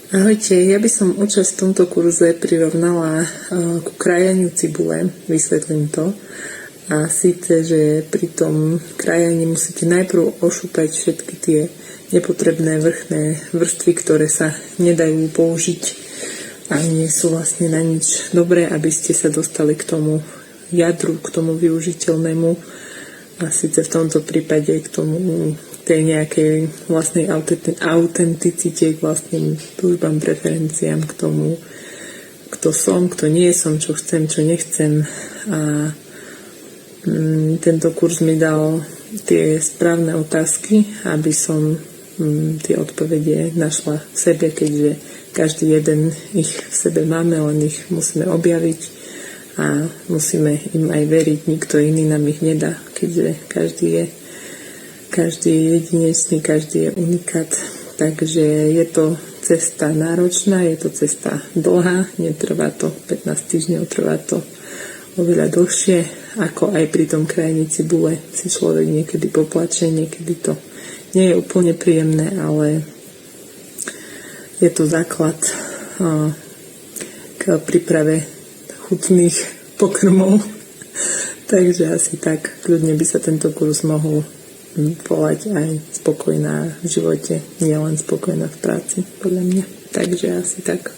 Ahojte, ja by som účasť v tomto kurze prirovnala ku krajaniu cibule, vysvetlím to. A síce, že pri tom krajaní musíte najprv ošúpať všetky tie nepotrebné vrchné vrstvy, ktoré sa nedajú použiť a nie sú vlastne na nič dobré, aby ste sa dostali k tomu jadru, k tomu využiteľnému a síce v tomto prípade k tomu tej nejakej vlastnej autenticite, k vlastným túžbám, preferenciám, k tomu, kto som, kto nie som, čo chcem, čo nechcem. A tento kurz mi dal tie správne otázky, aby som tie odpovede našla v sebe, keďže každý jeden ich v sebe máme, len ich musíme objaviť a musíme im aj veriť. Nikto iný nám ich nedá, keďže každý je jedinečný, každý je unikát. Takže je to cesta náročná, je to cesta dlhá, netrvá to 15 týždňov, trvá to oveľa dlhšie, ako aj pri tom krajni cibule si človek niekedy poplače, niekedy to nie je úplne príjemné, ale je to základ k príprave chutných pokrmov. Takže asi tak, ľudne by sa tento kurz mohol volať aj spokojná v živote, nielen spokojná v práci, podľa mňa. Takže asi tak.